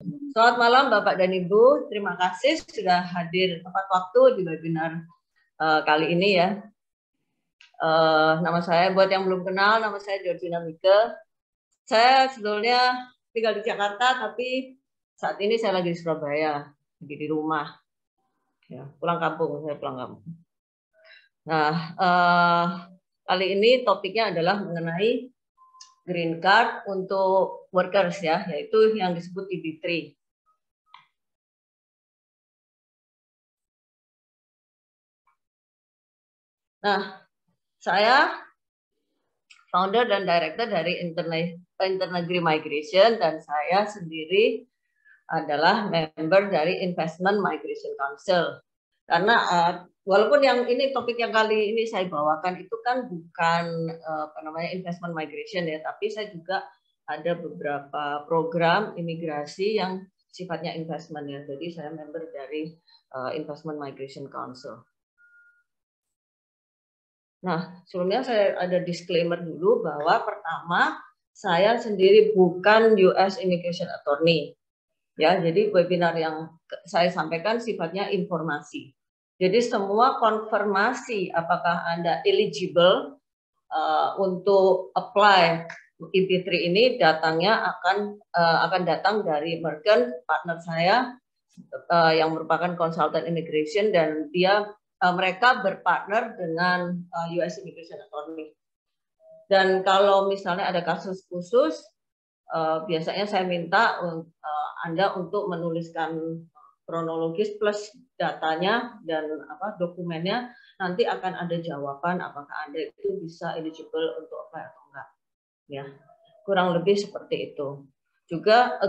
Selamat malam Bapak dan Ibu, terima kasih sudah hadir tepat waktu di webinar kali ini ya. Nama saya, buat yang belum kenal, nama saya Georgina Mike. Saya sebetulnya tinggal di Jakarta, tapi saat ini saya lagi di Surabaya, lagi di rumah. Ya, pulang kampung, saya pulang kampung. Nah, kali ini topiknya adalah mengenai green card untuk workers ya, yaitu yang disebut EB3. Nah, saya founder dan director dari Internegeri Migration, dan saya sendiri adalah member dari Investment Migration Council. Karena walaupun yang ini topik yang kali ini saya bawakan itu kan bukan investment migration ya, tapi saya juga ada beberapa program imigrasi yang sifatnya investment ya. Jadi saya member dari Investment Migration Council. Nah, sebelumnya saya ada disclaimer dulu bahwa pertama, saya sendiri bukan US Immigration Attorney. Ya, jadi webinar yang saya sampaikan sifatnya informasi. Jadi semua konfirmasi apakah Anda eligible untuk apply EB3 ini datangnya akan datang dari Mergen, partner saya yang merupakan konsultan immigration, dan mereka berpartner dengan US Immigration Attorney. Dan kalau misalnya ada kasus khusus, biasanya saya minta Anda untuk menuliskan kronologis plus datanya dan dokumennya. Nanti akan ada jawaban apakah Anda itu bisa eligible untuk apply atau enggak. Ya, kurang lebih seperti itu. Juga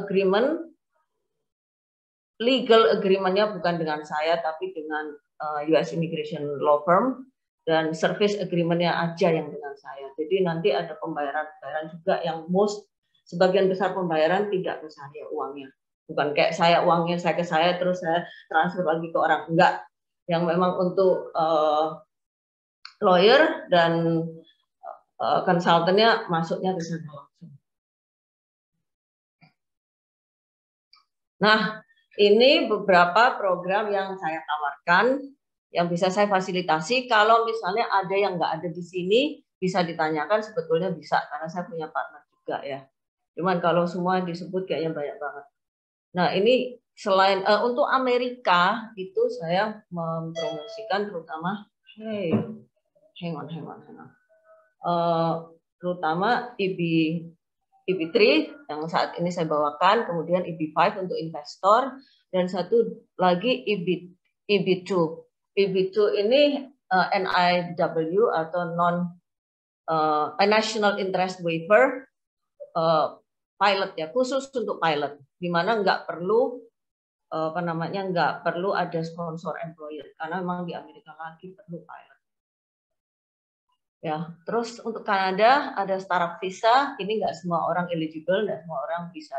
legal agreement-nya bukan dengan saya, tapi dengan US Immigration Law Firm, dan service agreement-nya aja yang dengan saya. Jadi nanti ada pembayaran juga yang sebagian besar pembayaran tidak ke saya uangnya. Bukan kayak saya uangnya saya ke saya terus saya transfer lagi ke orang, enggak. Yang memang untuk lawyer dan konsultannya masuknya ke sana langsung. Nah, ini beberapa program yang saya tawarkan, yang bisa saya fasilitasi. Kalau misalnya ada yang nggak ada di sini, bisa ditanyakan, sebetulnya bisa, karena saya punya partner juga ya. Cuman kalau semua disebut kayaknya banyak banget. Nah, ini selain untuk Amerika, itu saya mempromosikan terutama, terutama EB3 yang saat ini saya bawakan, kemudian EB5 untuk investor, dan satu lagi EB2. EB2 ini NIW atau National Interest Waiver pilot ya, khusus untuk pilot, di mana nggak perlu nggak perlu ada sponsor employer, karena memang di Amerika lagi perlu pilot. Ya, terus untuk Kanada ada startup visa. Ini nggak semua orang eligible, nggak semua orang bisa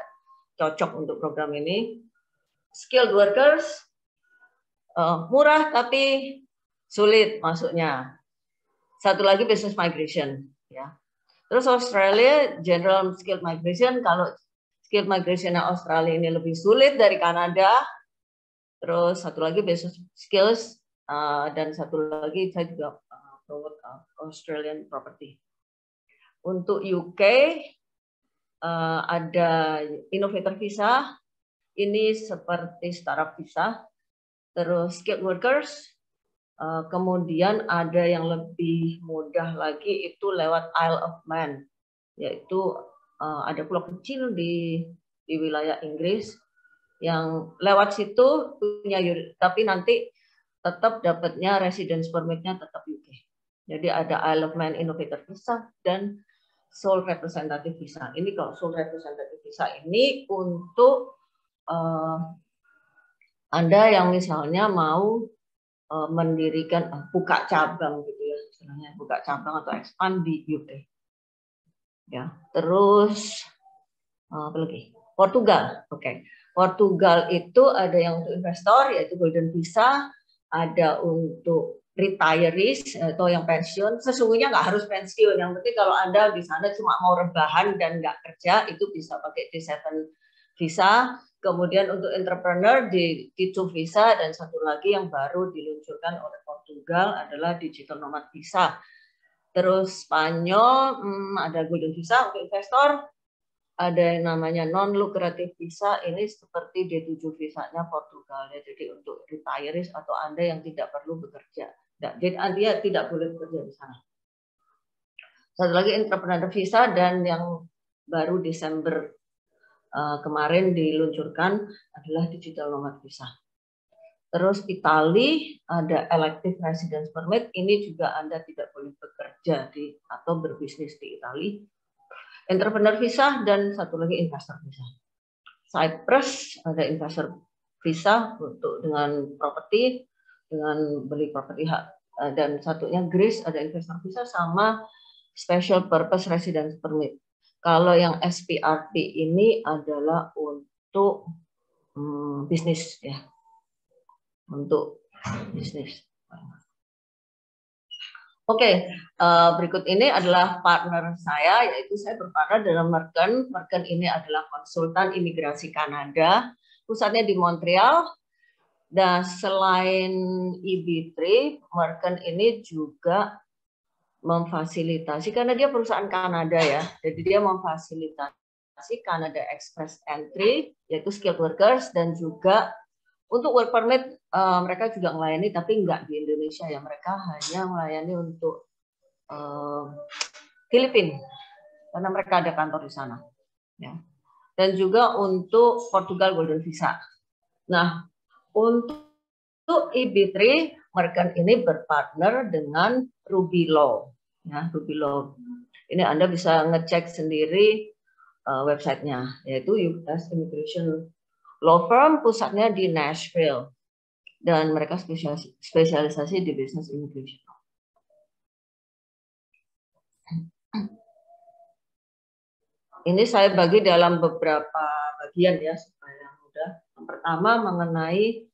cocok untuk program ini. Skilled workers murah tapi sulit masuknya. Satu lagi business migration, ya. Terus Australia general skilled migration. Kalau skilled migration Australia ini lebih sulit dari Kanada. Terus satu lagi business skills, dan satu lagi saya juga Australian property. Untuk UK ada innovator visa, ini seperti startup visa. Terus skilled workers, kemudian ada yang lebih mudah lagi itu lewat Isle of Man, yaitu ada pulau kecil di wilayah Inggris yang lewat situ punya, tapi nanti tetap dapatnya residence permit-nya tetap UK. Jadi ada Isle of Man Innovator Visa dan Sole Representative Visa. Ini kalau Sole Representative Visa ini untuk Anda yang misalnya mau mendirikan buka cabang gitu ya, istilahnya buka cabang atau expand di UK. Ya, terus apa lagi? Portugal. Oke. Portugal itu ada yang untuk investor yaitu Golden Visa, ada untuk retirees atau yang pensiun. Sesungguhnya nggak harus pensiun, yang penting kalau Anda di sana cuma mau rebahan dan nggak kerja, itu bisa pakai D7 visa. Kemudian untuk entrepreneur di T2 visa, dan satu lagi yang baru diluncurkan oleh Portugal adalah digital nomad visa. Terus Spanyol ada golden visa untuk investor, ada yang namanya non lukratif visa, ini seperti D7 visanya Portugal ya. Jadi untuk retirees atau Anda yang tidak perlu bekerja. Jadi Anda tidak boleh bekerja di sana. Satu lagi entrepreneur visa, dan yang baru Desember kemarin diluncurkan adalah digital nomad visa. Terus Italia ada elective residence permit, ini juga Anda tidak boleh bekerja atau berbisnis di Italia. Entrepreneur visa, dan satu lagi investor visa. Cyprus ada investor visa untuk dengan properti, dengan beli properti hak, dan satunya Greece ada investor visa sama special purpose residence permit. Kalau yang SPRT ini adalah untuk bisnis ya, untuk bisnis. Oke, berikut ini adalah partner saya, yaitu saya berpartner dengan Merken. Merken ini adalah konsultan imigrasi Kanada, pusatnya di Montreal. Dan selain EB3, Merken ini juga memfasilitasi, karena dia perusahaan Kanada ya, jadi dia memfasilitasi Canada Express Entry, yaitu skilled workers, dan juga untuk work permit mereka juga melayani, tapi enggak di Indonesia ya, mereka hanya melayani untuk Filipina, karena mereka ada kantor di sana. Ya. Dan juga untuk Portugal Golden Visa. Nah, untuk EB3, Merken ini berpartner dengan Ruby Law. Ya, Ruby Law. Ini Anda bisa ngecek sendiri websitenya, yaitu US Immigration Law Firm, pusatnya di Nashville. Dan mereka spesialisasi di business immigration. Ini saya bagi dalam beberapa bagian ya, supaya mudah. Yang pertama mengenai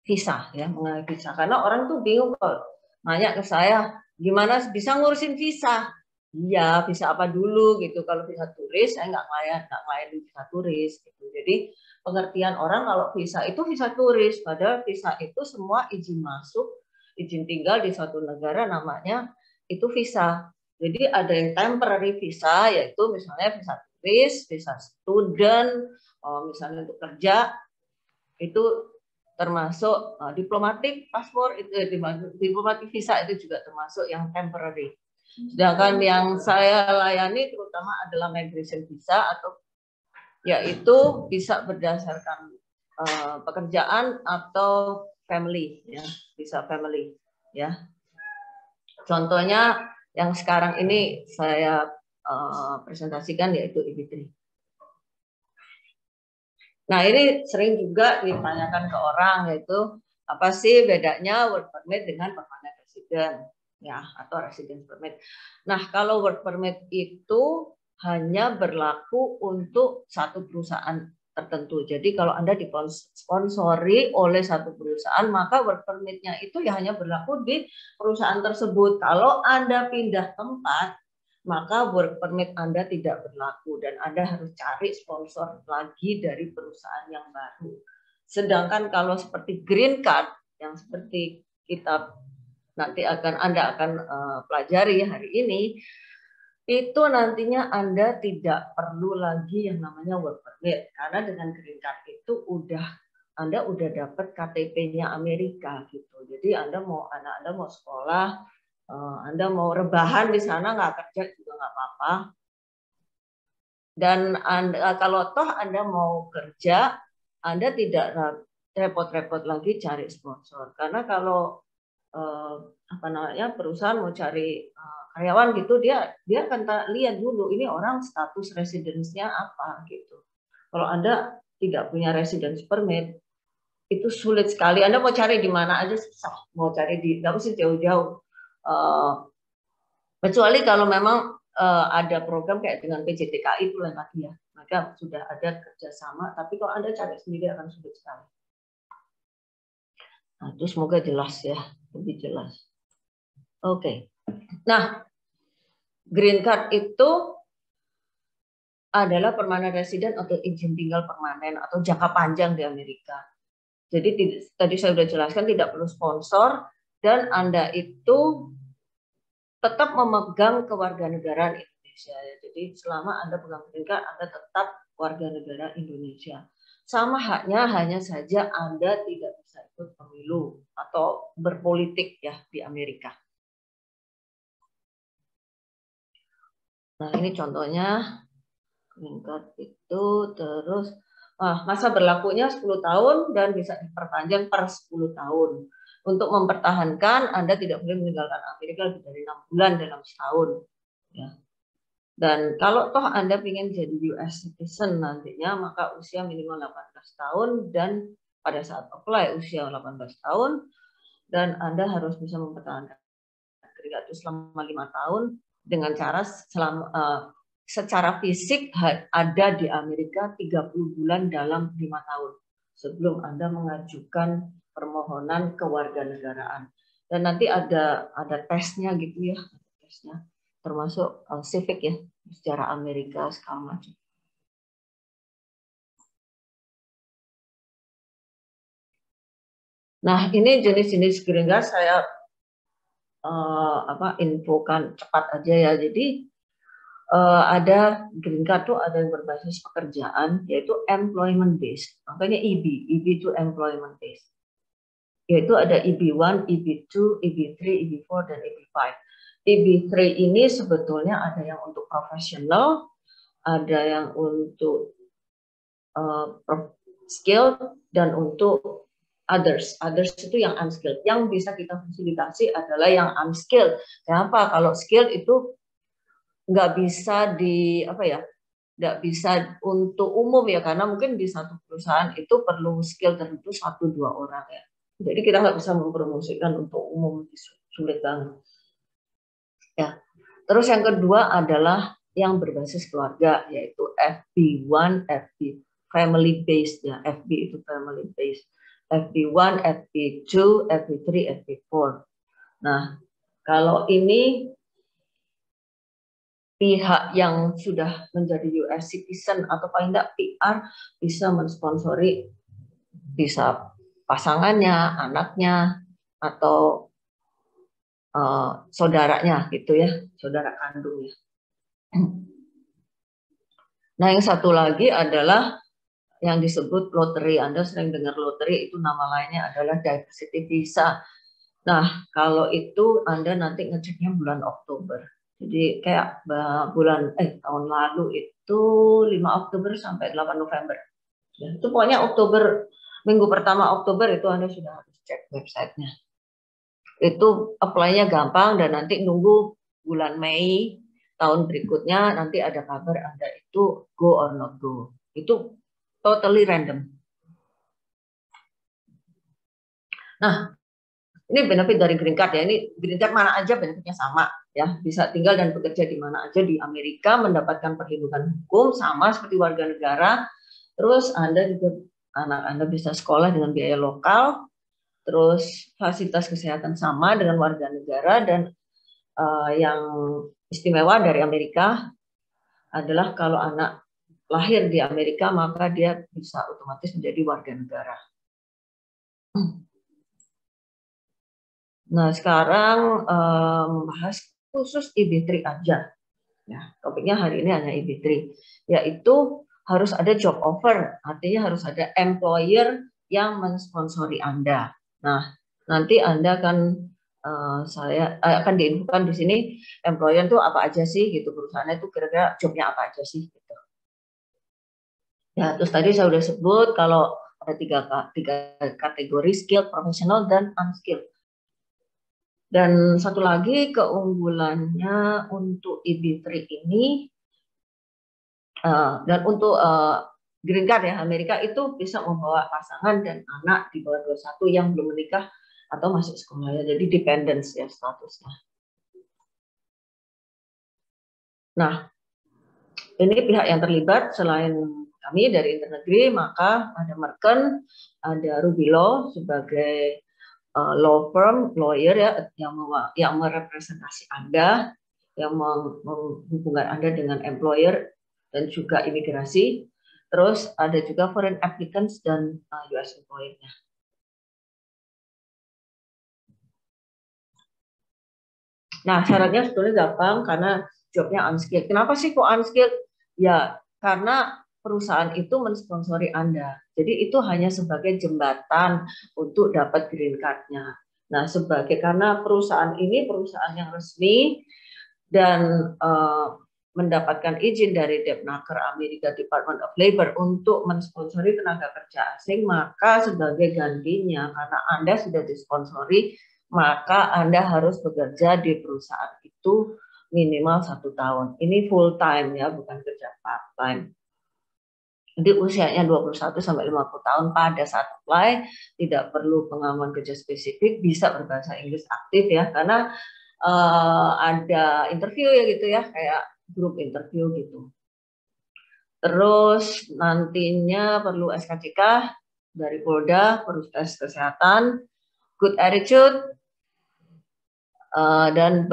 visa ya, mengenai visa, karena orang tuh bingung kalau nanya ke saya gimana bisa ngurusin visa. Iya, visa apa dulu gitu. Kalau visa turis saya nggak ngelayan visa turis gitu. Jadi pengertian orang kalau visa itu visa turis, padahal visa itu semua izin masuk, izin tinggal di suatu negara, namanya itu visa. Jadi ada yang temporary visa, yaitu misalnya visa turis, visa student, misalnya untuk kerja, itu termasuk diplomatik paspor, itu diplomatik visa itu juga termasuk yang temporary. Sedangkan yang saya layani terutama adalah migration visa, atau yaitu bisa berdasarkan pekerjaan atau family ya, visa family ya. Contohnya yang sekarang ini saya presentasikan yaitu EB3. Nah, ini sering juga ditanyakan ke orang, yaitu apa sih bedanya work permit dengan permanent resident ya, atau residence permit. Nah, kalau work permit itu hanya berlaku untuk satu perusahaan tertentu. Jadi kalau Anda disponsori oleh satu perusahaan, maka work permit-nya itu ya hanya berlaku di perusahaan tersebut. Kalau Anda pindah tempat, maka work permit Anda tidak berlaku dan Anda harus cari sponsor lagi dari perusahaan yang baru. Sedangkan kalau seperti green card yang seperti kita nanti Anda akan pelajari hari ini, itu nantinya Anda tidak perlu lagi yang namanya work permit, karena dengan green card itu Anda udah dapat KTP-nya Amerika gitu. Jadi anak Anda mau sekolah, Anda mau rebahan di sana, nggak kerja juga nggak apa-apa. Dan kalau toh Anda mau kerja, Anda tidak repot-repot lagi cari sponsor. Karena kalau perusahaan mau cari karyawan gitu, dia akan lihat dulu ini orang status residence-nya apa gitu. Kalau Anda tidak punya residence permit, itu sulit sekali. Anda mau cari di mana aja susah. Mau cari nggak mesti jauh-jauh. Kecuali kalau memang ada program kayak dengan PJTKI itu lain lagi ya. Maka sudah ada kerjasama. Tapi kalau Anda cari sendiri akan sulit sekali. Nah, itu semoga jelas ya, lebih jelas. Oke. Nah, green card itu adalah permanent resident atau izin tinggal permanen atau jangka panjang di Amerika. Jadi tadi saya sudah jelaskan tidak perlu sponsor dan Anda itu tetap memegang kewarganegaraan Indonesia. Jadi selama Anda pegang green card, Anda tetap warga negara Indonesia. Sama haknya hanya saja Anda tidak bisa ikut pemilu atau berpolitik ya di Amerika. Nah ini contohnya green card itu terus masa berlakunya 10 tahun dan bisa diperpanjang per 10 tahun. Untuk mempertahankan Anda tidak boleh meninggalkan Amerika lebih dari 6 bulan dalam setahun. Ya. Dan kalau toh Anda ingin jadi US citizen nantinya, maka usia minimal 18 tahun dan pada saat apply usia 18 tahun dan Anda harus bisa mempertahankan itu selama 5 tahun dengan cara secara fisik ada di Amerika 30 bulan dalam 5 tahun sebelum Anda mengajukan permohonan kewarganegaraan. Dan nanti ada tesnya gitu ya, tesnya termasuk civic ya, sejarah Amerika segala macam. Nah, ini jenis-jenis green card saya infokan cepat aja ya. Jadi ada green card tuh ada yang berbasis pekerjaan yaitu employment based. Makanya EB itu employment based. Yaitu ada EB1, EB2, EB3, EB4 dan EB5. EB3 ini sebetulnya ada yang untuk profesional, ada yang untuk skilled dan untuk others. Others itu yang unskilled. Yang bisa kita fasilitasi adalah yang unskilled. Kenapa? Kalau skilled itu nggak bisa nggak bisa untuk umum ya, karena mungkin di satu perusahaan itu perlu skill tertentu 1-2 orang ya. Jadi kita nggak bisa mempromosikan untuk umum, sulit banget. Ya. Terus yang kedua adalah yang berbasis keluarga, yaitu FB1, FB family based ya. FB itu family based. FB1, FB2, FB3, FB4. Nah, kalau ini pihak yang sudah menjadi US citizen atau paling tidak PR bisa mensponsori, bisa pasangannya, anaknya, atau saudaranya gitu ya, saudara kandungnya. Nah yang satu lagi adalah yang disebut lottery. Anda sering dengar lottery, itu nama lainnya adalah diversity visa. Nah kalau itu Anda nanti ngeceknya bulan Oktober. Jadi kayak tahun lalu itu 5 Oktober sampai 8 November. Ya, itu pokoknya Oktober, minggu pertama Oktober itu Anda sudah harus cek websitenya. Itu apply-nya gampang dan nanti nunggu bulan Mei tahun berikutnya nanti ada kabar Anda itu go or not go. Itu totally random. Nah, ini benefit dari green card ya. Ini green card mana aja benefitnya sama ya. Bisa tinggal dan bekerja di mana aja di Amerika, mendapatkan perlindungan hukum sama seperti warga negara. Terus Anda juga anak Anda bisa sekolah dengan biaya lokal. Terus fasilitas kesehatan sama dengan warga negara dan yang istimewa dari Amerika adalah kalau anak lahir di Amerika maka dia bisa otomatis menjadi warga negara. Nah, sekarang membahas khusus EB3 aja. Ya, topiknya hari ini hanya EB3, yaitu harus ada job offer, artinya harus ada employer yang mensponsori Anda. Nah, nanti Anda akan diinfokan di sini employer itu apa aja sih gitu, perusahaannya itu kira-kira jobnya apa aja sih gitu. Ya, terus tadi saya sudah sebut kalau ada tiga kategori, skilled, professional, dan unskilled. Dan satu lagi keunggulannya untuk EB3 ini dan untuk green card ya Amerika itu bisa membawa pasangan dan anak di bawah 21 yang belum menikah atau masih sekolah ya. Jadi dependence ya statusnya. Nah, ini pihak yang terlibat selain kami dari Internegeri, maka ada Merken, ada Ruby Law sebagai law firm, lawyer ya yang merepresentasi Anda, yang menghubungkan Anda dengan employer dan juga imigrasi. Terus ada juga foreign applicants dan US employer-nya. Nah, syaratnya sebetulnya gampang karena jobnya unskilled. Kenapa sih kok unskilled? Ya, karena perusahaan itu mensponsori Anda. Jadi itu hanya sebagai jembatan untuk dapat green card-nya. Nah, karena perusahaan ini perusahaan yang resmi dan mendapatkan izin dari Depnaker Amerika Department of Labor untuk mensponsori tenaga kerja asing, maka sebagai gantinya karena Anda sudah disponsori, maka Anda harus bekerja di perusahaan itu minimal 1 tahun. Ini full time ya, bukan kerja part time. Jadi usianya 21 sampai 50 tahun pada saat apply, tidak perlu pengalaman kerja spesifik, bisa berbahasa Inggris aktif ya, karena ada interview ya gitu ya, kayak grup interview gitu. Terus nantinya perlu SKCK dari Polda, perlu tes kesehatan, good attitude, dan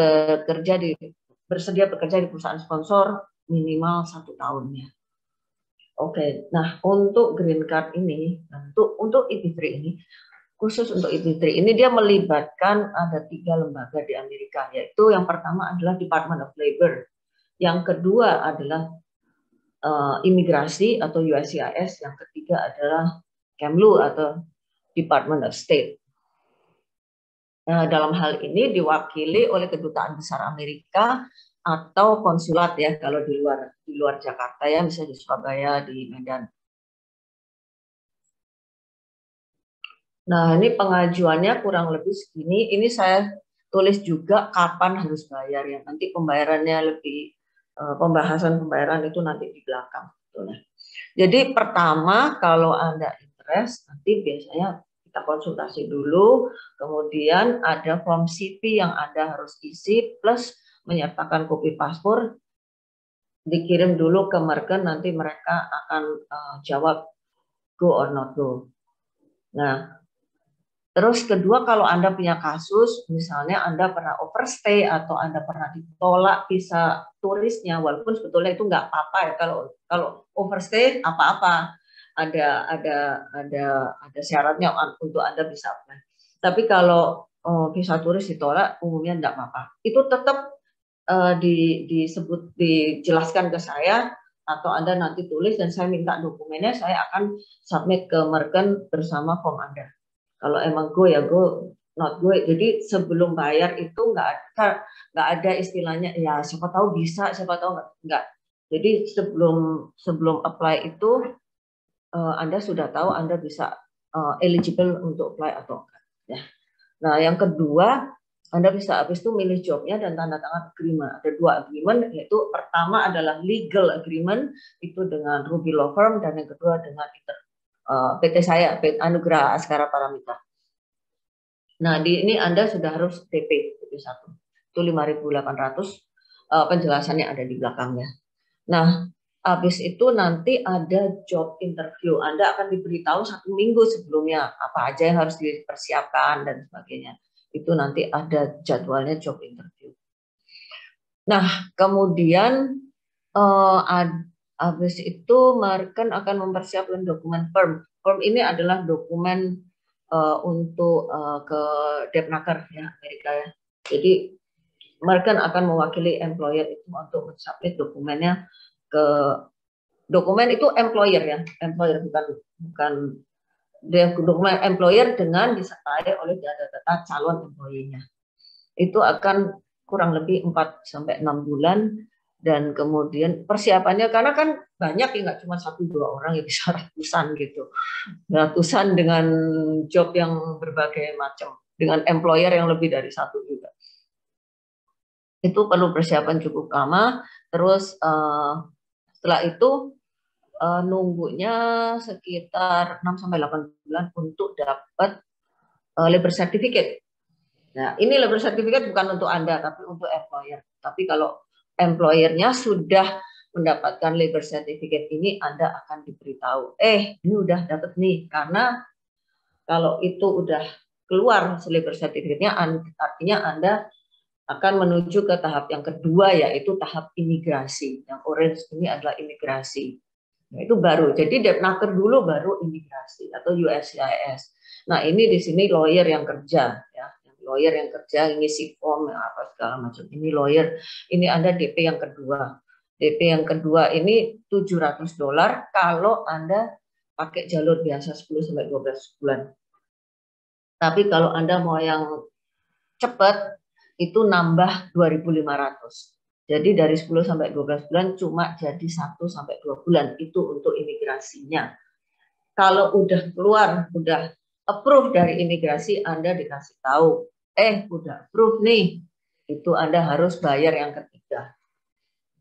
bersedia bekerja di perusahaan sponsor minimal 1 tahunnya. Oke, nah untuk green card ini, untuk IP3 ini, khusus untuk IP3 ini dia melibatkan ada 3 lembaga di Amerika, yaitu yang pertama adalah Department of Labor, yang kedua adalah imigrasi atau USCIS, yang ketiga adalah Kemlu atau Department of State. Dalam hal ini diwakili oleh Kedutaan Besar Amerika atau konsulat ya kalau di luar Jakarta ya, misalnya di Surabaya, di Medan. Nah, ini pengajuannya kurang lebih segini. Ini saya tulis juga kapan harus bayar ya. Nanti pembayarannya lebih pembahasan pembayaran itu nanti di belakang. Jadi pertama kalau Anda interest, nanti biasanya kita konsultasi dulu, kemudian ada form CV yang Anda harus isi plus menyertakan kopi paspor, dikirim dulu ke Merken, nanti mereka akan jawab go or not go. Nah, terus kedua kalau Anda punya kasus, misalnya Anda pernah overstay atau Anda pernah ditolak visa turisnya, walaupun sebetulnya itu nggak apa-apa ya, kalau overstay apa-apa, ada syaratnya untuk Anda bisa apply. Tapi kalau visa turis ditolak, umumnya nggak apa-apa. Itu tetap dijelaskan ke saya atau Anda nanti tulis dan saya minta dokumennya, saya akan submit ke Merken bersama form Anda. Kalau emang go ya go, not go. Jadi sebelum bayar itu nggak ada istilahnya ya siapa tahu bisa, siapa tahu nggak. Jadi sebelum apply itu Anda sudah tahu Anda bisa eligible untuk apply atau enggak. Ya. Nah yang kedua, Anda bisa habis itu milih jobnya dan tanda tangan agreement. Ada 2 agreement, yaitu pertama adalah legal agreement itu dengan Ruby Law Firm dan yang kedua dengan PT saya, PT Anugrah Askara Paramita. Nah, di ini Anda sudah harus DP 1. Itu 5.800. Penjelasannya ada di belakangnya. Nah, habis itu nanti ada job interview. Anda akan diberitahu 1 minggu sebelumnya apa aja yang harus dipersiapkan dan sebagainya. Itu nanti ada jadwalnya job interview. Nah, kemudian habis itu Merken akan mempersiapkan dokumen firm. Firm ini adalah dokumen untuk ke Depnaker ya Amerika ya. Jadi Merken akan mewakili employer itu untuk mensubmit dokumennya ke dokumen itu employer ya, employer bukan dokumen employer dengan disertai oleh data calon employee-nya. Itu akan kurang lebih 4 sampai 6 bulan. Dan kemudian persiapannya karena kan banyak ya, nggak cuma 1-2 orang ya, bisa ratusan gitu, ratusan dengan job yang berbagai macam dengan employer yang lebih dari 1 juga. Itu perlu persiapan cukup lama. Terus setelah itu nunggunya sekitar 6 sampai 8 bulan untuk dapat labor certificate. Nah ini labor certificate bukan untuk Anda tapi untuk employer. Tapi kalau employernya sudah mendapatkan labor certificate ini, Anda akan diberitahu, ini udah dapat nih, karena kalau itu udah keluar labor certificate-nya, artinya Anda akan menuju ke tahap yang kedua, yaitu tahap imigrasi. Yang orange ini adalah imigrasi. Nah, itu baru. Jadi Depnaker dulu baru imigrasi atau USCIS. Nah, ini di sini lawyer yang kerja, ya. Lawyer yang kerja, ngisi form, apa segala macam. Ini lawyer. Ini Anda DP yang kedua. DP yang kedua ini $700 kalau Anda pakai jalur biasa 10-12 bulan. Tapi kalau Anda mau yang cepat, itu nambah 2.500. Jadi dari 10 sampai 12 bulan cuma jadi 1 sampai 2 bulan itu untuk imigrasinya. Kalau udah keluar, udah approve dari imigrasi, Anda dikasih tahu, udah approve nih. Itu Anda harus bayar yang ketiga.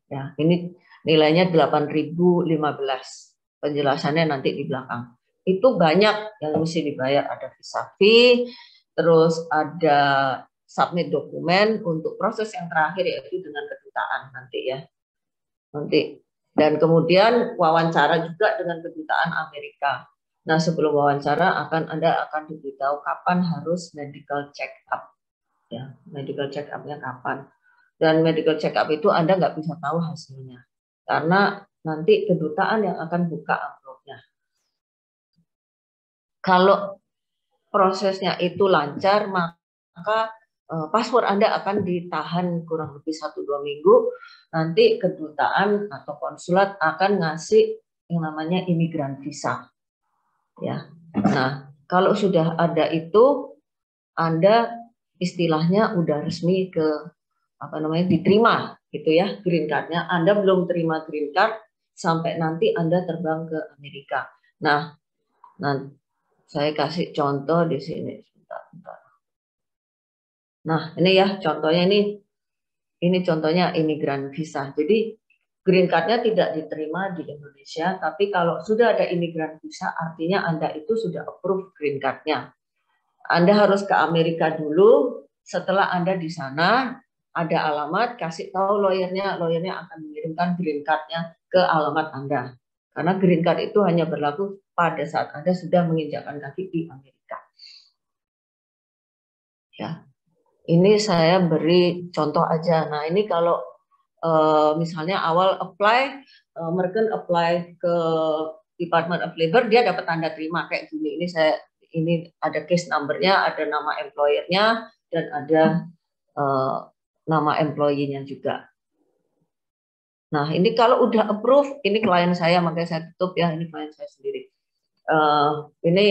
Ya, ini nilainya 8.015. Penjelasannya nanti di belakang. Itu banyak yang mesti dibayar, ada visa fee, terus ada submit dokumen untuk proses yang terakhir yaitu dengan kedutaan nanti ya. Nanti. Dan kemudian wawancara juga dengan kedutaan Amerika. Nah, sebelum wawancara Anda akan diberitahu kapan harus medical check up. Ya, medical check up-nya kapan. Dan medical check up itu Anda nggak bisa tahu hasilnya. Karena nanti kedutaan yang akan buka amplopnya. Kalau prosesnya itu lancar, maka paspor Anda akan ditahan kurang lebih 1-2 minggu. Nanti kedutaan atau konsulat akan ngasih yang namanya imigran visa. Ya. Nah, kalau sudah ada itu, Anda istilahnya udah resmi ke diterima gitu ya green card-nya. Anda belum terima green card sampai nanti Anda terbang ke Amerika. Nah, saya kasih contoh di sini. Bentar. Nah, ini ya contohnya ini contohnya imigran visa. Jadi green card-nya tidak diterima di Indonesia, tapi kalau sudah ada imigran visa artinya Anda itu sudah approve green card-nya. Anda harus ke Amerika dulu, setelah Anda di sana ada alamat, kasih tahu lawyernya akan mengirimkan green card-nya ke alamat Anda. Karena green card itu hanya berlaku pada saat Anda sudah menginjakkan kaki di Amerika. Ya. Ini saya beri contoh aja. Nah, ini kalau misalnya awal apply, mereka apply ke Department of Labor, dia dapat tanda terima kayak gini. Ini ada case number-nya, ada nama employer-nya, dan ada nama employee-nya juga. Nah, ini kalau udah approve, ini klien saya, makanya saya tutup ya, ini klien saya sendiri. Ini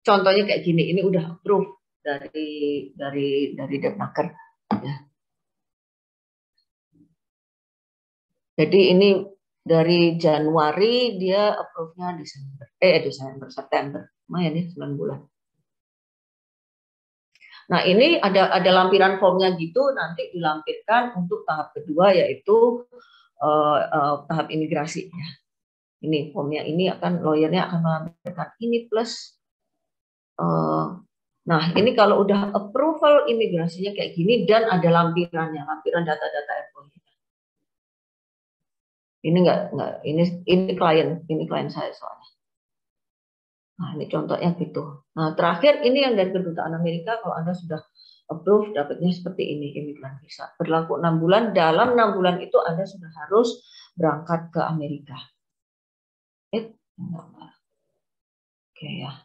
contohnya kayak gini, ini udah approve dari Depnaker. Ya. Jadi ini dari Januari dia approve-nya September. Lumayan ya 9 bulan. Nah, ini ada lampiran formnya gitu, nanti dilampirkan untuk tahap kedua yaitu tahap imigrasi. Ya. Ini formnya ini lawyernya akan melampirkan ini plus. Nah, ini kalau udah approval imigrasinya kayak gini dan ada lampiran data-data employee. Ini ini klien saya soalnya. Nah, ini contohnya gitu. Nah, terakhir ini yang dari kedutaan Amerika, kalau Anda sudah approve, dapatnya seperti ini, imigran visa. Berlaku 6 bulan, dalam 6 bulan itu Anda sudah harus berangkat ke Amerika. Oke ya.